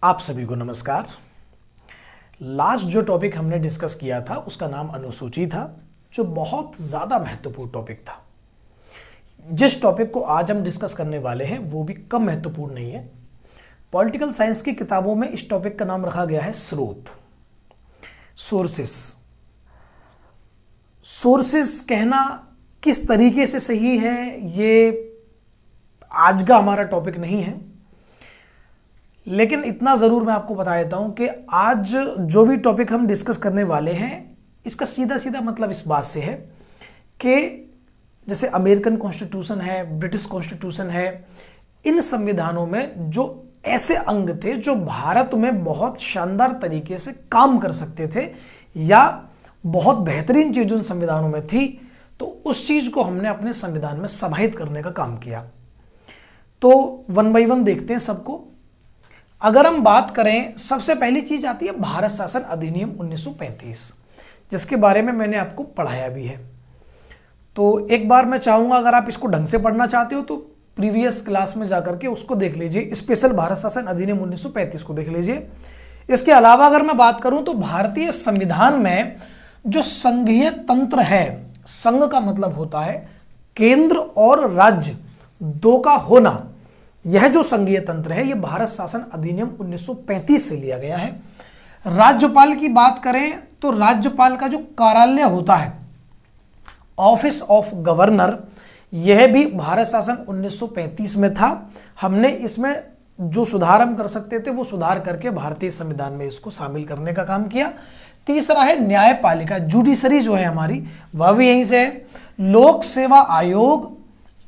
आप सभी को नमस्कार। लास्ट जो टॉपिक हमने डिस्कस किया था उसका नाम अनुसूची था, जो बहुत ज़्यादा महत्वपूर्ण टॉपिक था। जिस टॉपिक को आज हम डिस्कस करने वाले हैं वो भी कम महत्वपूर्ण नहीं है। पॉलिटिकल साइंस की किताबों में इस टॉपिक का नाम रखा गया है स्रोत, सोर्सेस। सोर्सेस कहना किस तरीके से सही है ये आज का हमारा टॉपिक नहीं है, लेकिन इतना ज़रूर मैं आपको बता देता हूं कि आज जो भी टॉपिक हम डिस्कस करने वाले हैं इसका सीधा सीधा मतलब इस बात से है कि जैसे अमेरिकन कॉन्स्टिट्यूशन है, ब्रिटिश कॉन्स्टिट्यूशन है, इन संविधानों में जो ऐसे अंग थे जो भारत में बहुत शानदार तरीके से काम कर सकते थे या बहुत बेहतरीन चीज़ उन संविधानों में थी, तो उस चीज़ को हमने अपने संविधान में समाहित करने का काम किया। तो वन बाई वन देखते हैं सबको। अगर हम बात करें, सबसे पहली चीज आती है भारत शासन अधिनियम 1935, जिसके बारे में मैंने आपको पढ़ाया भी है। तो एक बार मैं चाहूंगा, अगर आप इसको ढंग से पढ़ना चाहते हो तो प्रीवियस क्लास में जाकर के उसको देख लीजिए, स्पेशल भारत शासन अधिनियम 1935 को देख लीजिए। इसके अलावा अगर मैं बात करूं तो भारतीय संविधान में जो संघीय तंत्र है, संघ का मतलब होता है केंद्र और राज्य दो का होना, यह जो संघीय तंत्र है, यह भारत शासन अधिनियम 1935 से लिया गया है। राज्यपाल की बात करें तो राज्यपाल का जो कार्यालय होता है, ऑफिस ऑफ गवर्नर, यह भी भारत शासन 1935 में था। हमने इसमें जो सुधार हम कर सकते थे वो सुधार करके भारतीय संविधान में इसको शामिल करने का काम किया। तीसरा है न्यायपालिका, जुडिशरी जो है हमारी, वह भी यहीं से है। लोक सेवा आयोग,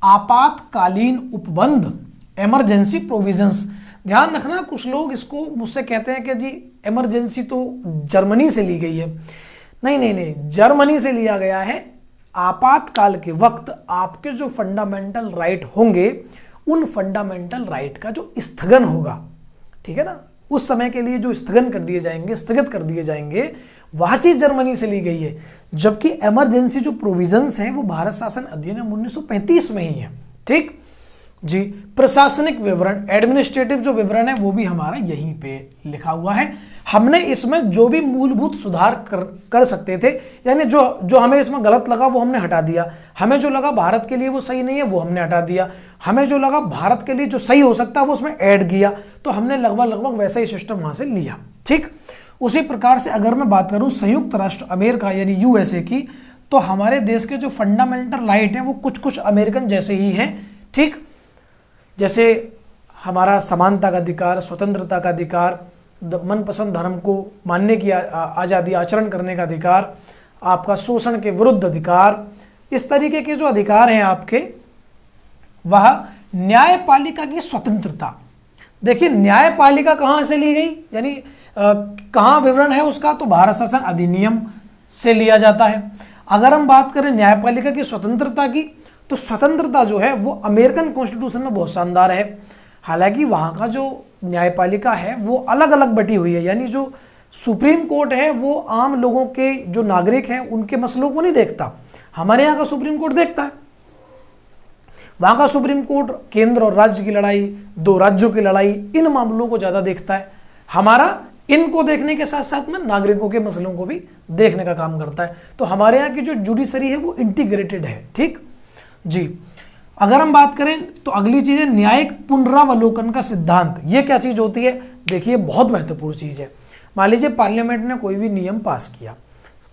आपातकालीन उपबंध, इमरजेंसी प्रोविजंस। ध्यान रखना, कुछ लोग इसको मुझसे कहते हैं कि जी इमरजेंसी तो जर्मनी से ली गई है। नहीं नहीं नहीं, जर्मनी से लिया गया है। आपातकाल के वक्त आपके जो फंडामेंटल राइट होंगे, उन फंडामेंटल राइट का जो स्थगन होगा, ठीक है ना, उस समय के लिए जो स्थगन कर दिए जाएंगे, स्थगित कर दिए जाएंगे, वह चीज जर्मनी से ली गई है। जबकि इमरजेंसी जो प्रोविजंस हैं वो भारत शासन अधिनियम 1935 में ही है। ठीक जी। प्रशासनिक विवरण, एडमिनिस्ट्रेटिव जो विवरण है वो भी हमारा यहीं पे लिखा हुआ है। हमने इसमें जो भी मूलभूत सुधार कर सकते थे, यानी जो हमें इसमें गलत लगा वो हमने हटा दिया। हमें जो लगा भारत के लिए वो सही नहीं है वो हमने हटा दिया। हमें जो लगा भारत के लिए जो सही हो सकता है वो उसमें ऐड किया। तो हमने लगभग वैसा ही सिस्टम वहां से लिया। ठीक, उसी प्रकार से अगर मैं बात करूं संयुक्त राष्ट्र अमेरिका यानी यूएसए की, तो हमारे देश के जो फंडामेंटल राइट हैं वो कुछ अमेरिकन जैसे ही हैं। ठीक, जैसे हमारा समानता का अधिकार, स्वतंत्रता का अधिकार, मनपसंद धर्म को मानने की आज़ादी, आचरण करने का अधिकार, आपका शोषण के विरुद्ध अधिकार, इस तरीके के जो अधिकार हैं आपके, वह न्यायपालिका की स्वतंत्रता। देखिए न्यायपालिका कहाँ से ली गई, यानी कहाँ विवरण है उसका, तो भारत शासन अधिनियम से लिया जाता है। अगर हम बात करें न्यायपालिका की स्वतंत्रता की, तो स्वतंत्रता जो है वो अमेरिकन कॉन्स्टिट्यूशन में बहुत शानदार है। हालांकि वहाँ का जो न्यायपालिका है वो अलग अलग बटी हुई है, यानी जो सुप्रीम कोर्ट है वो आम लोगों के, जो नागरिक हैं उनके मसलों को नहीं देखता। हमारे यहाँ का सुप्रीम कोर्ट देखता है। वहाँ का सुप्रीम कोर्ट केंद्र और राज्य की लड़ाई, दो राज्यों की लड़ाई, इन मामलों को ज़्यादा देखता है। हमारा इनको देखने के साथ साथ में नागरिकों के मसलों को भी देखने का काम करता है। तो हमारे यहाँ की जो जुडिशरी है वो इंटीग्रेटेड है। ठीक जी। अगर हम बात करें तो अगली चीज है न्यायिक पुनरावलोकन का सिद्धांत। ये क्या चीज होती है, देखिए बहुत महत्वपूर्ण चीज है। मान लीजिए पार्लियामेंट ने कोई भी नियम पास किया,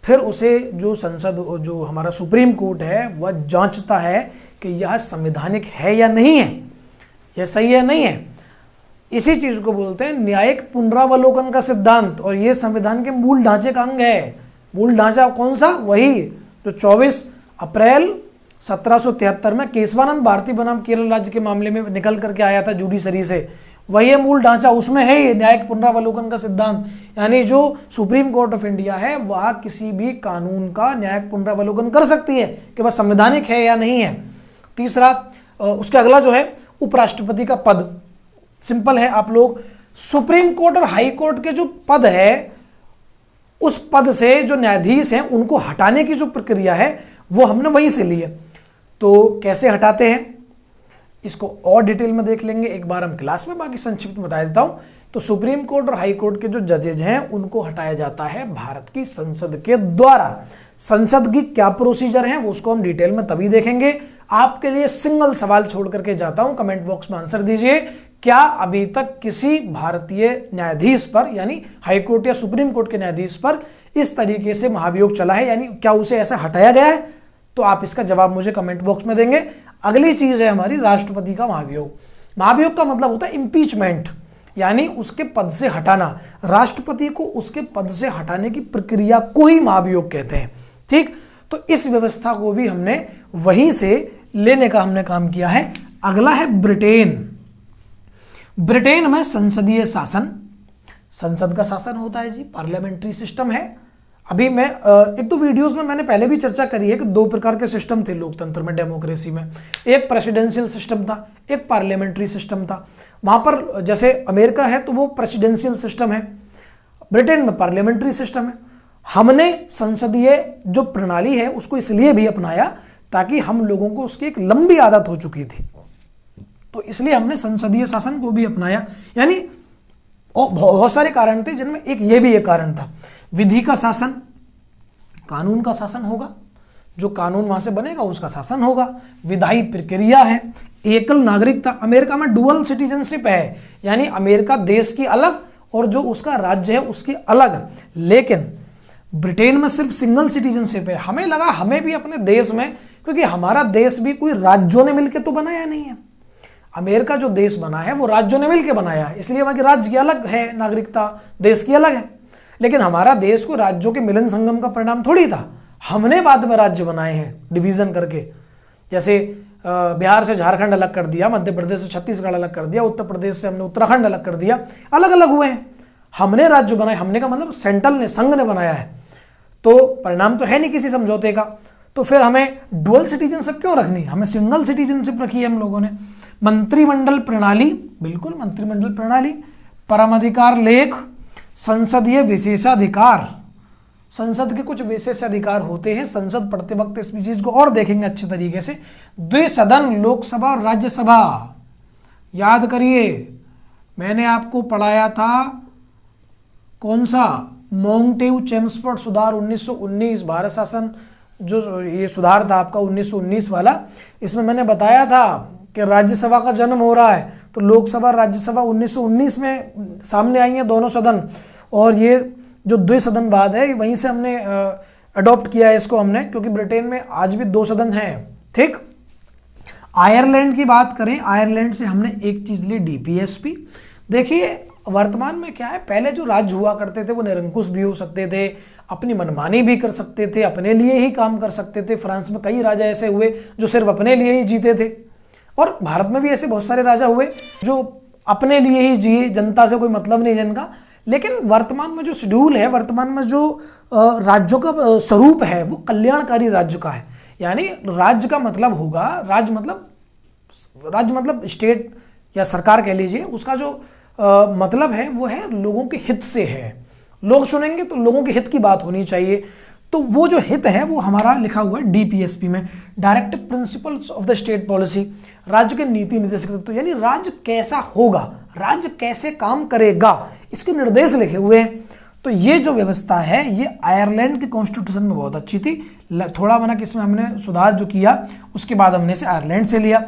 फिर उसे जो संसद, जो हमारा सुप्रीम कोर्ट है, वह जांचता है कि यह संवैधानिक है या नहीं है, यह सही है नहीं है। इसी चीज को बोलते हैं न्यायिक पुनरावलोकन का सिद्धांत, और यह संविधान के मूल ढांचे का अंग है। मूल ढांचा कौन सा, वही जो 24 अप्रैल 1773 में केशवानंद भारती बनाम केरल राज्य के मामले में निकल करके आया था जुडिशरी से, वही मूल ढांचा, उसमें है ये न्यायिक पुनरावलोकन का सिद्धांत। यानी जो सुप्रीम कोर्ट ऑफ इंडिया है वह किसी भी कानून का न्यायिक पुनरावलोकन कर सकती है कि वह संवैधानिक है या नहीं है। तीसरा, उसके अगला जो है उपराष्ट्रपति का पद। सिंपल है, आप लोग सुप्रीम कोर्ट और हाई कोर्ट के जो पद है, उस पद से जो न्यायाधीश हैं उनको हटाने की जो प्रक्रिया है वो हमने वहीं से ली है। तो कैसे हटाते हैं, इसको और डिटेल में देख लेंगे एक बार हम क्लास में, बाकी संक्षिप्त में बता देता हूं। तो सुप्रीम कोर्ट और हाई कोर्ट के जो जजेज हैं उनको हटाया जाता है भारत की संसद के द्वारा। संसद की क्या प्रोसीजर है वो उसको हम डिटेल में तभी देखेंगे। आपके लिए सिंगल सवाल छोड़ करके जाता हूं, कमेंट बॉक्स में आंसर दीजिए। क्या अभी तक किसी भारतीय न्यायाधीश पर, यानी हाई कोर्ट या सुप्रीम कोर्ट के न्यायाधीश पर इस तरीके से महाभियोग चला है, यानी क्या उसे ऐसा हटाया गया है? तो आप इसका जवाब मुझे कमेंट बॉक्स में देंगे। अगली चीज है हमारी राष्ट्रपति का महाभियोग। महाभियोग का मतलब होता है इंपीचमेंट, यानी उसके पद से हटाना। राष्ट्रपति को उसके पद से हटाने की प्रक्रिया को ही महाभियोग कहते हैं। ठीक, तो इस व्यवस्था को भी हमने वहीं से लेने का हमने काम किया है। अगला है ब्रिटेन। ब्रिटेन में संसदीय शासन, संसद का शासन होता है जी, पार्लियामेंट्री सिस्टम है। अभी मैं एक तो वीडियोस में मैंने पहले भी चर्चा करी है कि दो प्रकार के सिस्टम थे लोकतंत्र में, डेमोक्रेसी में। एक प्रेसिडेंशियल सिस्टम था, एक पार्लियामेंट्री सिस्टम था। वहां पर जैसे अमेरिका है तो वो प्रेसिडेंशियल सिस्टम है, ब्रिटेन में पार्लियामेंट्री सिस्टम है। हमने संसदीय जो प्रणाली है उसको इसलिए भी अपनाया ताकि हम लोगों को उसकी एक लंबी आदत हो चुकी थी, तो इसलिए हमने संसदीय शासन को भी अपनाया। यानी बहुत सारे कारण थे जिनमें एक ये भी एक कारण था। विधि का शासन, कानून का शासन होगा, जो कानून वहां से बनेगा उसका शासन होगा। विधायी प्रक्रिया है। एकल नागरिकता, अमेरिका में डुअल सिटीजनशिप है, यानी अमेरिका देश की अलग और जो उसका राज्य है उसकी अलग। लेकिन ब्रिटेन में सिर्फ सिंगल सिटीजनशिप है। हमें लगा हमें भी अपने देश में, क्योंकि हमारा देश भी कोई राज्यों ने मिलकर तो बनाया नहीं है। अमेरिका जो देश बना है वो राज्यों ने मिलकर बनाया है, इसलिए वहां की राज्य की अलग है नागरिकता, देश की अलग है। लेकिन हमारा देश को राज्यों के मिलन संगम का परिणाम थोड़ी था, हमने बाद में राज्य बनाए हैं डिवीजन करके। जैसे बिहार से झारखंड अलग कर दिया, मध्य प्रदेश से छत्तीसगढ़ अलग कर दिया, उत्तर प्रदेश से हमने उत्तराखंड अलग कर दिया, अलग अलग हुए हैं। हमने राज्य बनाए, हमने का मतलब सेंट्रल ने, संघ ने बनाया है। तो परिणाम तो है नहीं किसी समझौते का। तो फिर हमें डुअल सिटीजनशिप क्यों रखनी, हमें सिंगल सिटीजनशिप रखी है हम लोगों ने। मंत्रिमंडल प्रणाली, बिल्कुल मंत्रिमंडल प्रणाली। परमाधिकार लेख, संसदीय विशेषाधिकार, संसद के कुछ विशेषाधिकार होते हैं। संसद पढ़ते वक्त इस चीज को और देखेंगे अच्छे तरीके से। द्विसदन, लोकसभा और राज्यसभा, याद करिए मैंने आपको पढ़ाया था कौन सा, मॉन्टेग्यू चेम्सफोर्ड सुधार 1919, भारत शासन जो ये सुधार था आपका 1919 वाला। इसमें मैंने बताया था कि राज्यसभा का जन्म हो रहा है, तो लोकसभा राज्यसभा 1919 में सामने आई हैं दोनों सदन, और ये जो द्विसदनवाद है वहीं से हमने अडॉप्ट किया है इसको हमने, क्योंकि ब्रिटेन में आज भी 2 सदन हैं। ठीक, आयरलैंड की बात करें, आयरलैंड से हमने एक चीज ली, डीपीएसपी। देखिए वर्तमान में क्या है, पहले जो राज्य हुआ करते थे वो निरंकुश भी हो सकते थे, अपनी मनमानी भी कर सकते थे, अपने लिए ही काम कर सकते थे। फ्रांस में कई राजा ऐसे हुए जो सिर्फ अपने लिए ही जीते थे, और भारत में भी ऐसे बहुत सारे राजा हुए जो अपने लिए ही जिए, जनता से कोई मतलब नहीं जिनका। लेकिन वर्तमान में जो शेड्यूल है, वर्तमान में जो राज्यों का स्वरूप है वो कल्याणकारी राज्य का है। यानी राज्य का मतलब होगा, राज्य मतलब स्टेट या सरकार कह लीजिए, उसका जो मतलब है वो है लोगों के हित से है। लोग सुनेंगे तो लोगों के हित की बात होनी चाहिए। तो वो जो हित है वो हमारा लिखा हुआ है डीपीएसपी में, directive principles of the state policy. राज्य के नीति निर्देशक तत्व, यानी राज्य कैसा होगा, राज्य कैसे काम करेगा, इसके निर्देश लिखे हुए हैं। तो ये जो व्यवस्था है ये आयरलैंड के कॉन्स्टिट्यूशन में बहुत अच्छी थी। थोड़ा बना कि इसमें हमने सुधार जो किया उसके बाद हमने इसे आयरलैंड से लिया।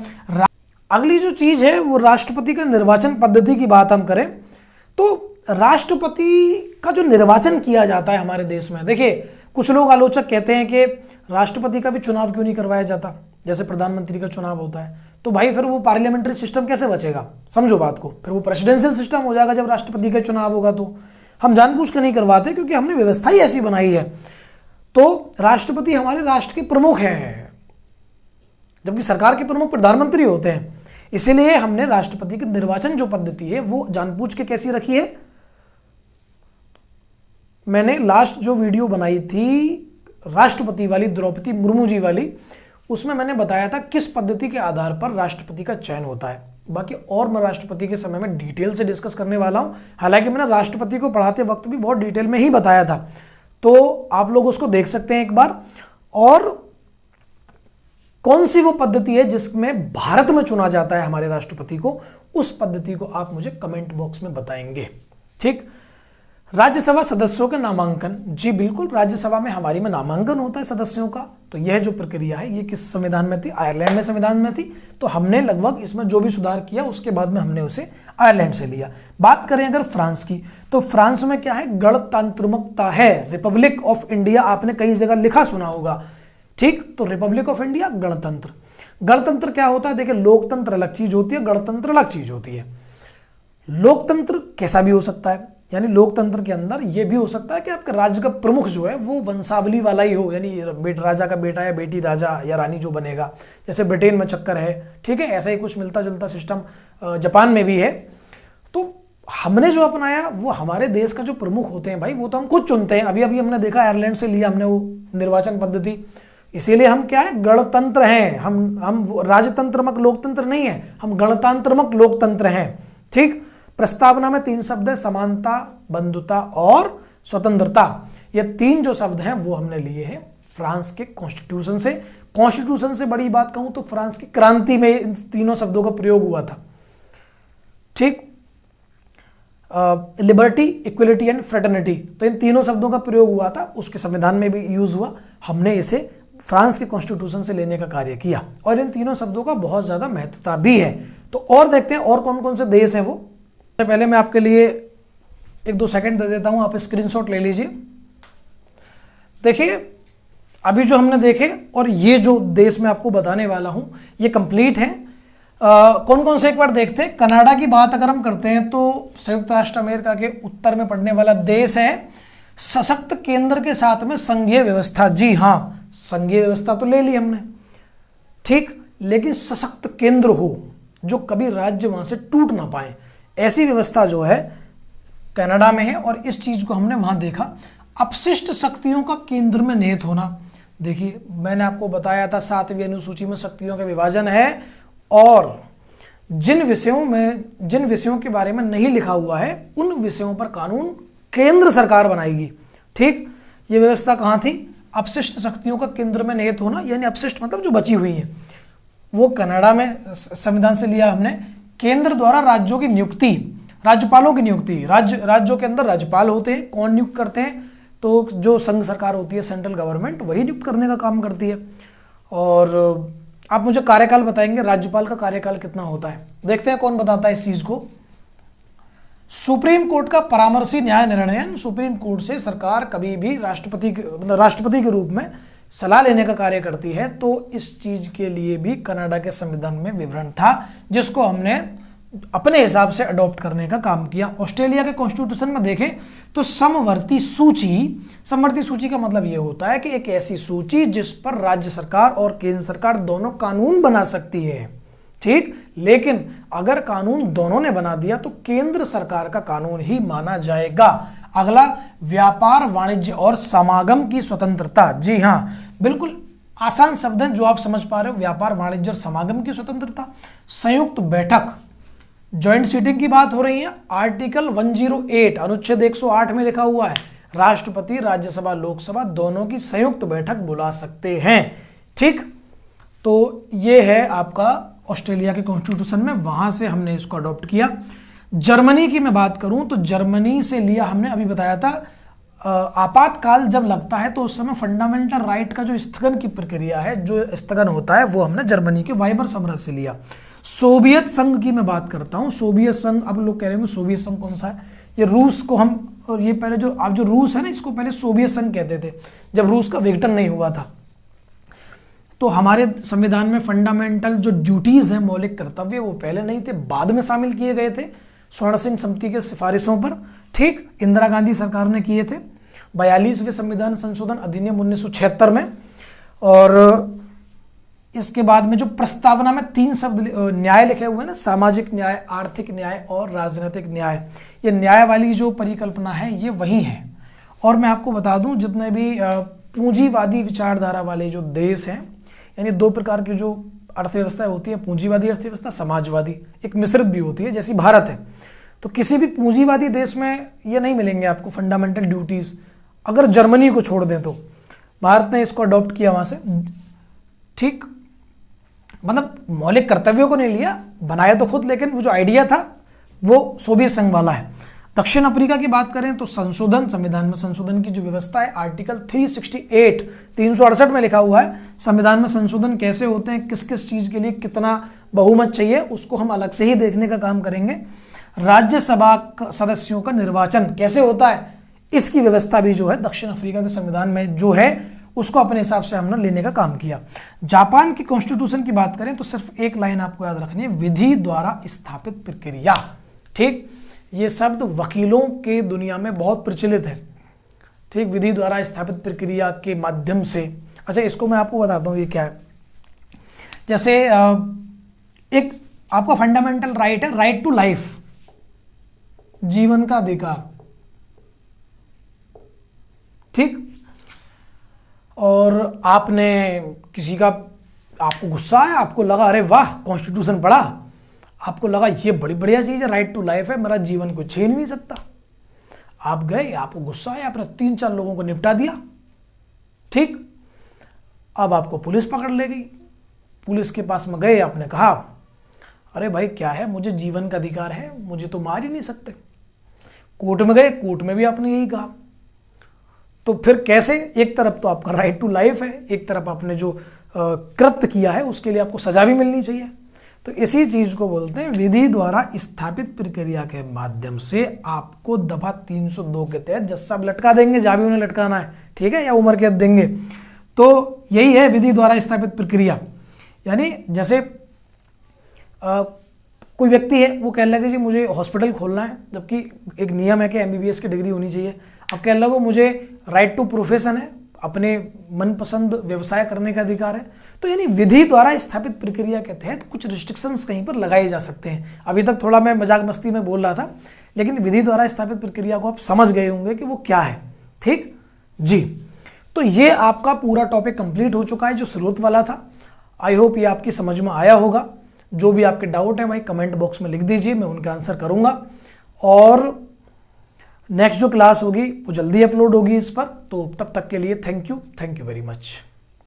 अगली जो चीज है वो राष्ट्रपति का निर्वाचन पद्धति की बात हम करें तो राष्ट्रपति का जो निर्वाचन किया जाता है हमारे देश में, देखिए कुछ लोग आलोचक कहते हैं कि राष्ट्रपति का भी चुनाव क्यों नहीं करवाया जाता, जैसे प्रधानमंत्री का चुनाव होता है। तो भाई फिर वो पार्लियामेंट्री सिस्टम कैसे बचेगा, समझो बात को, फिर वो प्रेसिडेंशियल सिस्टम हो जाएगा जब राष्ट्रपति का चुनाव होगा। तो हम जानबूझ के नहीं करवाते क्योंकि हमने व्यवस्था ही ऐसी बनाई है। तो राष्ट्रपति हमारे राष्ट्र के प्रमुख हैं, जबकि सरकार के प्रमुख प्रधानमंत्री होते हैं। इसीलिए हमने राष्ट्रपति की निर्वाचन जो पद्धति है वो जानबूझ के कैसी रखी है। मैंने लास्ट जो वीडियो बनाई थी राष्ट्रपति वाली, द्रौपदी मुर्मू जी वाली, उसमें मैंने बताया था किस पद्धति के आधार पर राष्ट्रपति का चयन होता है। बाकी और मैं राष्ट्रपति के समय में डिटेल से डिस्कस करने वाला हूं। हालांकि मैंने राष्ट्रपति को पढ़ाते वक्त भी बहुत डिटेल में ही बताया था, तो आप लोग उसको देख सकते हैं एक बार। और कौन सी वो पद्धति है जिसमें भारत में चुना जाता है हमारे राष्ट्रपति को, उस पद्धति को आप मुझे कमेंट बॉक्स में बताएंगे। ठीक। राज्यसभा सदस्यों के नामांकन, जी बिल्कुल, राज्यसभा में हमारी में नामांकन होता है सदस्यों का। तो यह जो प्रक्रिया है ये किस संविधान में थी? आयरलैंड में संविधान में थी। तो हमने लगभग इसमें जो भी सुधार किया उसके बाद में हमने उसे आयरलैंड से लिया। बात करें अगर फ्रांस की, तो फ्रांस में क्या है? गणतंत्रमकता है, रिपब्लिक ऑफ इंडिया आपने कई जगह लिखा सुना होगा। ठीक, तो रिपब्लिक ऑफ इंडिया, गणतंत्र। गणतंत्र क्या होता है? देखिए, लोकतंत्र अलग चीज होती है, गणतंत्र अलग चीज होती है। लोकतंत्र कैसा भी हो सकता है, यानी लोकतंत्र के अंदर यह भी हो सकता है कि आपके राज्य का प्रमुख जो है वो वंशावली वाला ही हो, यानी राजा का बेटा या बेटी राजा या रानी जो बनेगा, जैसे ब्रिटेन में चक्कर है। ठीक है, ऐसा ही कुछ मिलता जुलता सिस्टम जापान में भी है। तो हमने जो अपनाया वो हमारे देश का जो प्रमुख होते हैं भाई, वो तो हम खुद चुनते हैं। अभी अभी हमने देखा आयरलैंड से लिया हमने वो निर्वाचन पद्धति, इसीलिए हम क्या है? गणतंत्र हैं। हम राजतंत्रमक लोकतंत्र नहीं है, हम गणतंत्रमक लोकतंत्र हैं। ठीक। प्रस्तावना में 3 शब्द है, समानता, बंधुता और स्वतंत्रता। ये 3 जो शब्द हैं वो हमने लिए हैं फ्रांस के कॉन्स्टिट्यूशन से। कॉन्स्टिट्यूशन से बड़ी बात कहूं तो फ्रांस की क्रांति में इन तीनों शब्दों का प्रयोग हुआ था। ठीक। लिबर्टी, इक्वलिटी एंड फ्रेटर्निटी, तो इन तीनों शब्दों का प्रयोग हुआ था, उसके संविधान में भी यूज हुआ। हमने इसे फ्रांस के कॉन्स्टिट्यूशन से लेने का कार्य किया और इन तीनों शब्दों का बहुत ज्यादा महत्वता भी है। तो और देखते हैं और कौन कौन से देश हैं वो। सबसे पहले मैं आपके लिए 1-2 सेकंड दे देता हूं, आप स्क्रीनशॉट ले लीजिए। देखिए, अभी जो हमने देखे और ये जो देश मैं आपको बताने वाला हूं ये कंप्लीट है। कौन कौन से एक बार देखते हैं। कनाडा की बात अगर हम करते हैं तो संयुक्त राष्ट्र अमेरिका के उत्तर में पड़ने वाला देश है। सशक्त केंद्र के साथ में संघीय व्यवस्था, जी हाँ, संघीय व्यवस्था तो ले ली हमने। ठीक, लेकिन सशक्त केंद्र हो जो कभी राज्य वहां से टूट ना पाए, ऐसी व्यवस्था जो है कनाडा में है। और इस चीज को हमने वहां देखा। अपशिष्ट शक्तियों का केंद्र में निहित होना, देखिए मैंने आपको बताया था 7वीं अनुसूची में शक्तियों का विभाजन है और जिन विषयों के बारे में नहीं लिखा हुआ है उन विषयों पर कानून केंद्र सरकार बनाएगी। ठीक, ये व्यवस्था कहां थी? अपशिष्ट शक्तियों का केंद्र में निहित होना, यानी अपशिष्ट मतलब जो बची हुई है, वो कनाडा में संविधान से लिया हमने। केंद्र द्वारा राज्यों की नियुक्ति, राज्यपालों की नियुक्ति, राज्यों के अंदर राज्यपाल होते हैं। कौन नियुक्त करते हैं? तो जो संघ सरकार होती है, सेंट्रल गवर्नमेंट, वही नियुक्त करने का काम करती है। और आप मुझे कार्यकाल बताएंगे, राज्यपाल का कार्यकाल कितना होता है? देखते हैं कौन बताता है इस चीज को। सुप्रीम कोर्ट का परामर्शी न्याय निर्णयन, सुप्रीम कोर्ट से सरकार कभी भी राष्ट्रपति के रूप में सलाह लेने का कार्य करती है। तो इस चीज के लिए भी कनाडा के संविधान में विवरण था जिसको हमने अपने हिसाब से अडॉप्ट करने का काम किया। ऑस्ट्रेलिया के कॉन्स्टिट्यूशन में देखें तो समवर्ती सूची का मतलब यह होता है कि एक ऐसी सूची जिस पर राज्य सरकार और केंद्र सरकार दोनों कानून बना सकती है। ठीक, लेकिन अगर कानून दोनों ने बना दिया तो केंद्र सरकार का कानून ही माना जाएगा। अगला, व्यापार, वाणिज्य और समागम की स्वतंत्रता। जी हाँ, बिल्कुल आसान शब्द हैं जो आप समझ पा रहे हो। व्यापार, वाणिज्य और समागम की स्वतंत्रता। संयुक्त बैठक, ज्वाइंट सीटिंग की बात हो रही है। आर्टिकल 108 अनुच्छेद 108 में लिखा हुआ है राष्ट्रपति राज्यसभा लोकसभा दोनों की संयुक्त बैठक बुला सकते हैं। ठीक, तो ये है आपका ऑस्ट्रेलिया के कॉन्स्टिट्यूशन में, वहां से हमने इसको अडॉप्ट किया। जर्मनी की मैं बात करूं तो जर्मनी से लिया हमने, अभी बताया था, आपातकाल जब लगता है तो उस समय फंडामेंटल राइट का जो स्थगन की प्रक्रिया है, जो स्थगन होता है, वो हमने जर्मनी के वाइबर साम्राज्य से लिया। सोवियत संघ की मैं बात करता हूं। सोवियत संघ, अब लोग कह रहे हैं सोवियत संघ कौन सा है? ये रूस को हम, और ये पहले जो अब जो रूस है ना, इसको पहले सोवियत संघ कहते थे जब रूस का विघटन नहीं हुआ था। तो हमारे संविधान में फंडामेंटल जो ड्यूटीज हैं, मौलिक कर्तव्य, वो पहले नहीं थे, बाद में शामिल किए गए थे स्वर्ण सिंह समिति के सिफारिशों पर। ठीक, इंदिरा गांधी सरकार ने किए थे 42वें संविधान संशोधन अधिनियम 1976 में। और इसके बाद में जो प्रस्तावना में 3 शब्द न्याय लिखे हुए हैं ना, सामाजिक न्याय, आर्थिक न्याय और राजनीतिक न्याय, ये न्याय वाली जो परिकल्पना है ये वही है। और मैं आपको बता दूं, जितने भी पूंजीवादी विचारधारा वाले जो देश हैं, यानी 2 प्रकार की जो अर्थव्यवस्था होती है, पूंजीवादी अर्थव्यवस्था, समाजवादी, एक मिश्रित भी होती है, जैसी भारत है। तो किसी भी पूंजीवादी देश में ये नहीं मिलेंगे आपको फंडामेंटल ड्यूटीज, अगर जर्मनी को छोड़ दें तो। भारत ने इसको अडॉप्ट किया वहां से। ठीक, मतलब मौलिक कर्तव्यों को नहीं लिया, बनाया तो खुद, लेकिन वो जो आइडिया था वो सोवियत संघ वाला है। दक्षिण अफ्रीका की बात करें तो संशोधन, संविधान में संशोधन की जो व्यवस्था है, आर्टिकल 368 368 में लिखा हुआ है संविधान में संशोधन कैसे होते हैं, किस किस चीज के लिए कितना बहुमत चाहिए, उसको हम अलग से ही देखने का काम करेंगे। राज्यसभा सदस्यों का निर्वाचन कैसे होता है, इसकी व्यवस्था भी जो है दक्षिण अफ्रीका के संविधान में जो है उसको अपने हिसाब से हमने लेने का काम किया। जापान की कॉन्स्टिट्यूशन की बात करें तो सिर्फ एक लाइन आपको याद रखनी है, विधि द्वारा स्थापित प्रक्रिया। ठीक, ये शब्द वकीलों के दुनिया में बहुत प्रचलित है। ठीक, विधि द्वारा स्थापित प्रक्रिया के माध्यम से। अच्छा, इसको मैं आपको बताता हूँ ये क्या है। जैसे एक आपका फंडामेंटल राइट है, राइट टू लाइफ, जीवन का अधिकार। ठीक, और आपने किसी का, आपको गुस्सा है, आपको लगा अरे वाह कॉन्स्टिट्यूशन पढ़ा, आपको लगा ये बड़ी बढ़िया चीज है, राइट टू लाइफ है, मेरा जीवन को छीन नहीं सकता। आप गए, आपको गुस्सा है, आपने 3-4 लोगों को निपटा दिया। ठीक, अब आपको पुलिस पकड़ ले गई, पुलिस के पास में गए, आपने कहा अरे भाई क्या है, मुझे जीवन का अधिकार है, मुझे तो मार ही नहीं सकते। कोर्ट में गए, कोर्ट में भी आपने यही कहा। तो फिर कैसे, एक तरफ तो आपका राइट टू लाइफ है, एक तरफ आपने जो कृत्य किया है उसके लिए आपको सजा भी मिलनी चाहिए। तो इसी चीज को बोलते हैं विधि द्वारा स्थापित प्रक्रिया के माध्यम से आपको दफा 302 के तहत जज साहब लटका देंगे, जहां भी उन्हें लटकाना है, ठीक है, या उम्र कैद देंगे। तो यही है विधि द्वारा स्थापित प्रक्रिया। यानी जैसे कोई व्यक्ति है, वो कहने लगे जी मुझे हॉस्पिटल खोलना है, जबकि एक नियम है कि MBBS की डिग्री होनी चाहिए। अब कहने लगो मुझे राइट टू प्रोफेशन है, अपने मनपसंद व्यवसाय करने का अधिकार है। तो यानी विधि द्वारा स्थापित प्रक्रिया के तहत कुछ रिस्ट्रिक्शंस कहीं पर लगाए जा सकते हैं। अभी तक थोड़ा मैं मजाक मस्ती में बोल रहा था, लेकिन विधि द्वारा स्थापित प्रक्रिया को आप समझ गए होंगे कि वो क्या है। ठीक जी, तो ये आपका पूरा टॉपिक कंप्लीट हो चुका है जो स्रोत वाला था। आई होप ये आपकी समझ में आया होगा। जो भी आपके डाउट है भाई कमेंट बॉक्स में लिख दीजिए, मैं उनका आंसर करूंगा। और नेक्स्ट जो क्लास होगी वो जल्दी अपलोड होगी इस पर। तो तब तक के लिए थैंक यू वेरी मच।